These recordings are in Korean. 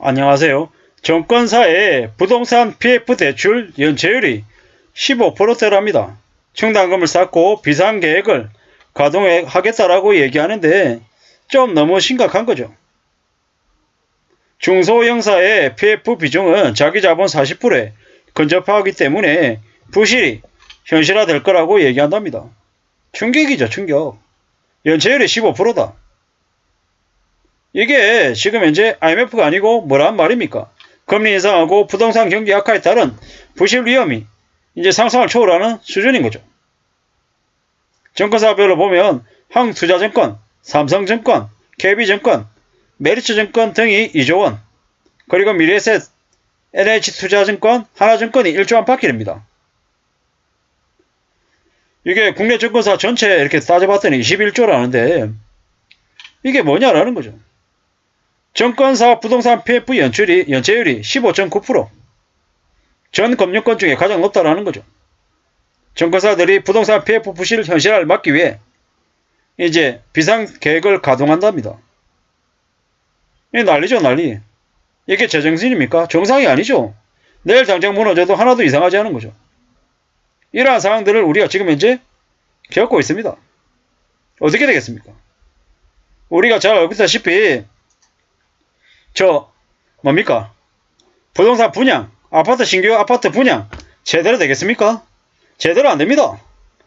안녕하세요. 정권사의 부동산 PF 대출 연체율이 15%대랍니다. 충당금을 쌓고 비상계획을 가동하겠다라고 얘기하는데 좀 너무 심각한 거죠. 중소형사의 PF 비중은 자기자본 40%에 근접하기 때문에 부실이 현실화될 거라고 얘기한답니다. 충격이죠, 충격. 연체율이 15%다. 이게 지금 현재 IMF가 아니고 뭐란 말입니까? 금리 인상하고 부동산 경기 악화에 따른 부실 위험이 이제 상상을 초월하는 수준인 거죠. 증권사별로 보면 한국투자증권, 삼성증권, KB증권, 메리츠증권 등이 2조 원, 그리고 미래에셋, NH투자증권, 하나증권이 1조 안팎이 됩니다. 이게 국내 증권사 전체 이렇게 따져봤더니 21조라는데 이게 뭐냐라는 거죠. 증권사 부동산 PF 연체율이 15.9%. 전 금융권 중에 가장 높다라는 거죠. 증권사들이 부동산 PF 부실 현실화를 막기 위해 이제 비상계획을 가동한답니다. 이게 난리죠, 난리. 이게 제정신입니까? 정상이 아니죠. 내일 당장 무너져도 하나도 이상하지 않은 거죠. 이러한 상황들을 우리가 지금 현재 겪고 있습니다. 어떻게 되겠습니까? 우리가 잘 알고 있다시피 뭡니까? 부동산 분양, 신규 아파트 분양 제대로 되겠습니까? 제대로 안 됩니다.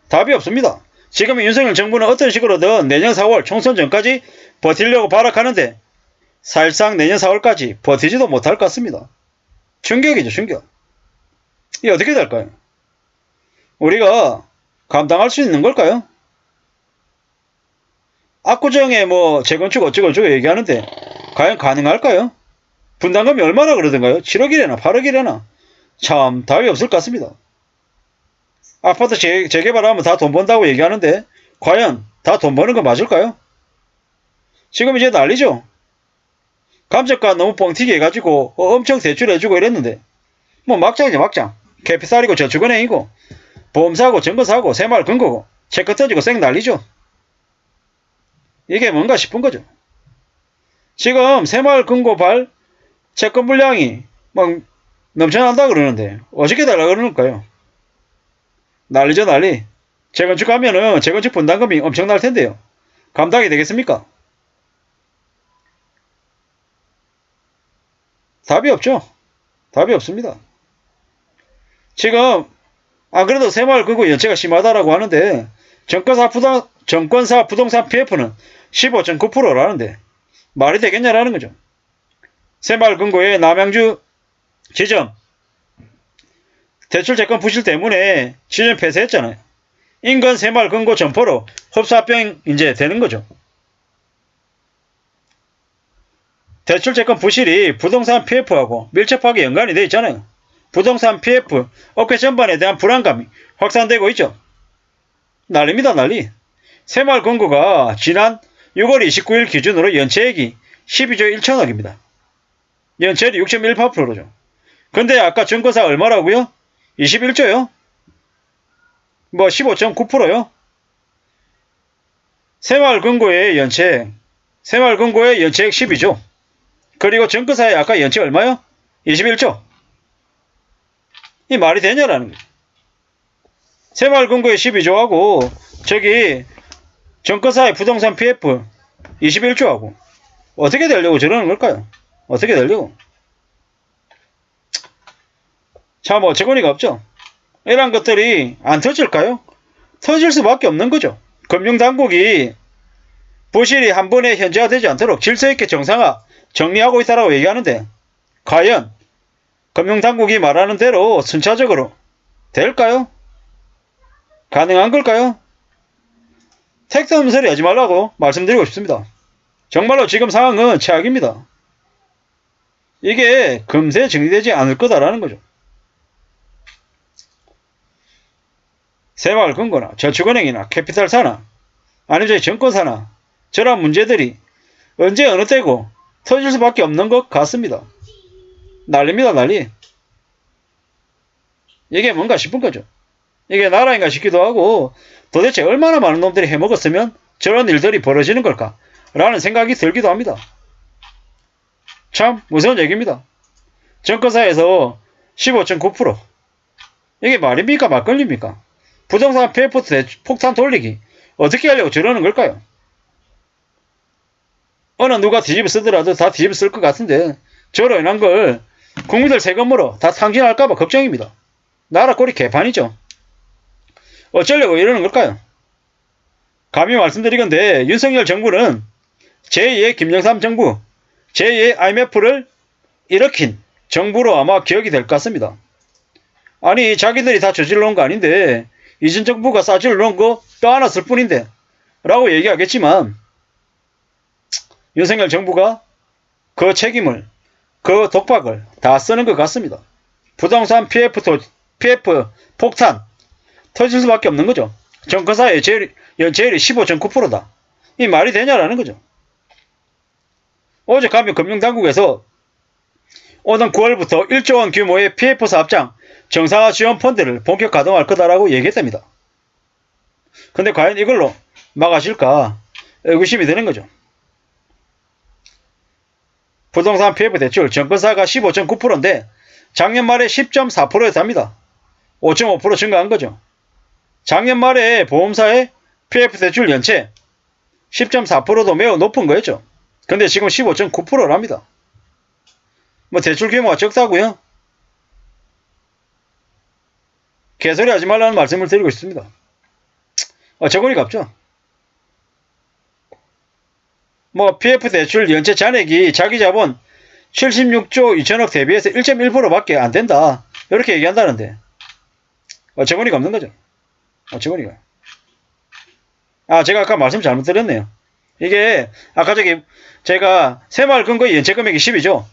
답이 없습니다. 지금 윤석열 정부는 어떤 식으로든 내년 4월 총선 전까지 버티려고 발악하는데 사실상 내년 4월까지 버티지도 못할 것 같습니다. 충격이죠, 충격. 이게 어떻게 될까요? 우리가 감당할 수 있는 걸까요? 압구정에 재건축 어쩌고저쩌고 얘기하는데 과연 가능할까요? 분담금이 얼마나 그러던가요? 7억이래나 8억이래나. 참 답이 없을 것 같습니다. 아파트 재개발하면 다 돈 번다고 얘기하는데 과연 다 돈 버는 거 맞을까요? 지금 이제 난리죠. 감정가 너무 뻥튀기 해가지고 엄청 대출해주고 이랬는데 막장이죠, 막장. 캐피탈이고 저축은행이고 보험사고 증권사고 새마을 금고고 체크 터지고 쌩 난리죠. 이게 뭔가 싶은 거죠. 지금 새마을 금고발 채권 물량이 막 넘쳐난다 그러는데 어떻게 달라 그러는가요? 난리죠, 난리. 재건축 하면은 재건축 분담금이 엄청날 텐데요. 감당이 되겠습니까? 답이 없죠. 답이 없습니다. 지금 안 그래도 새마을 금고 연체가 심하다라고 하는데 정권사 부동산 PF는 15.9%라는데 말이 되겠냐라는 거죠. 새마을 금고의 남양주 지점 대출채권 부실 때문에 지점 폐쇄했잖아요. 인근 새마을 금고 점포로 흡사병 이제 되는 거죠. 대출채권 부실이 부동산 PF하고 밀접하게 연관이 되어 있잖아요. 부동산 PF, 업계 전반에 대한 불안감이 확산되고 있죠. 난리입니다, 난리. 새마을 금고가 지난 6월 29일 기준으로 연체액이 12조 1천억입니다. 연체율이 6.18%죠. 근데 아까 증권사 얼마라고요? 21조요? 15.9%요? 새마을 금고의 연체액 12조. 그리고 증권사의 아까 연체 얼마요? 21조. 이 말이 되냐라는 거죠. 새마을 금고의 12조하고 저기 증권사의 부동산 PF 21조하고 어떻게 되려고 저러는 걸까요? 어떻게 되려고? 참 어처구니가 없죠. 이런 것들이 안 터질까요? 터질 수밖에 없는 거죠. 금융당국이 부실이 한 번에 현저화되지 않도록 질서있게 정리하고 있다고 얘기하는데 과연 금융당국이 말하는 대로 순차적으로 될까요? 가능한 걸까요? 택도 없는 소리 하지 말라고 말씀드리고 싶습니다. 정말로 지금 상황은 최악입니다. 이게 금세 정리되지 않을 거다라는 거죠. 새마을 금고나 저축은행이나 캐피탈사나 아니면 증권사나 저런 문제들이 언제 어느 때고 터질 수밖에 없는 것 같습니다. 난리입니다, 난리. 이게 뭔가 싶은 거죠. 이게 나라인가 싶기도 하고 도대체 얼마나 많은 놈들이 해먹었으면 저런 일들이 벌어지는 걸까 라는 생각이 들기도 합니다. 참 무서운 얘기입니다. 정권사에서 15.9%. 이게 말입니까? 막걸리입니까? 부동산 PF 폭탄 돌리기. 어떻게 하려고 저러는 걸까요? 어느 누가 뒤집어 쓰더라도 다 뒤집어 쓸 것 같은데 저로 인한 걸 국민들 세금으로 다 탕진할까봐 걱정입니다. 나라 꼴이 개판이죠. 어쩌려고 이러는 걸까요? 감히 말씀드리건데 윤석열 정부는 제2의 김영삼 정부, 제2의 IMF를 일으킨 정부로 아마 기억이 될 것 같습니다. 아니 자기들이 다 저질러 놓은 거 아닌데 이전 정부가 싸질러 놓은 거 떠안았을 뿐인데 라고 얘기하겠지만 윤석열 정부가 그 책임을 그 독박을 다 쓰는 것 같습니다. 부동산 PF 폭탄 터질 수밖에 없는 거죠. 정권사의 연체율이 15.9%다. 이 말이 되냐라는 거죠. 어제 가면 금융당국에서 오는 9월부터 1조 원 규모의 PF 사업장 정상화 지원 펀드를 본격 가동할 거다라고 얘기했답니다. 근데 과연 이걸로 막아질까 의구심이 드는 거죠. 부동산 PF 대출 정권사가 15.9%인데 작년 말에 10.4%였답니다. 5.5% 증가한 거죠. 작년 말에 보험사의 PF 대출 연체 10.4%도 매우 높은 거였죠. 근데 지금 15.9%랍니다. 뭐 대출 규모가 적다고요? 개소리 하지 말라는 말씀을 드리고 있습니다. 어처구니가 없죠. 뭐 PF 대출 연체 잔액이 자기 자본 76조 2천억 대비해서 1.1%밖에 안 된다. 이렇게 얘기한다는데 어처구니가 없는 거죠. 어처구니가. 제가 아까 말씀 잘못 드렸네요. 이게 아까 제가 새마을 근거의 연체 금액이 10이죠.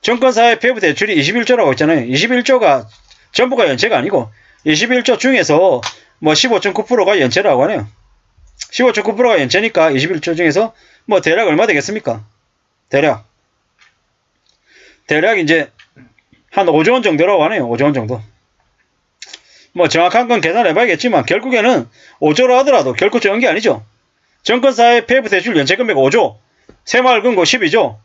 정권사의 PF 대출이 21조라고 했잖아요. 21조가 전부가 연체가 아니고 21조 중에서 뭐 15.9%가 연체라고 하네요. 15.9%가 연체니까 21조 중에서 뭐 대략 얼마 되겠습니까? 대략 이제 한 5조 원 정도라고 하네요. 5조 원 정도. 뭐 정확한 건 계산해봐야겠지만 결국에는 5조라 하더라도 결코 적은 게 아니죠. 정권사의 PF 대출 연체 금액 5조, 새마을 금고 12조,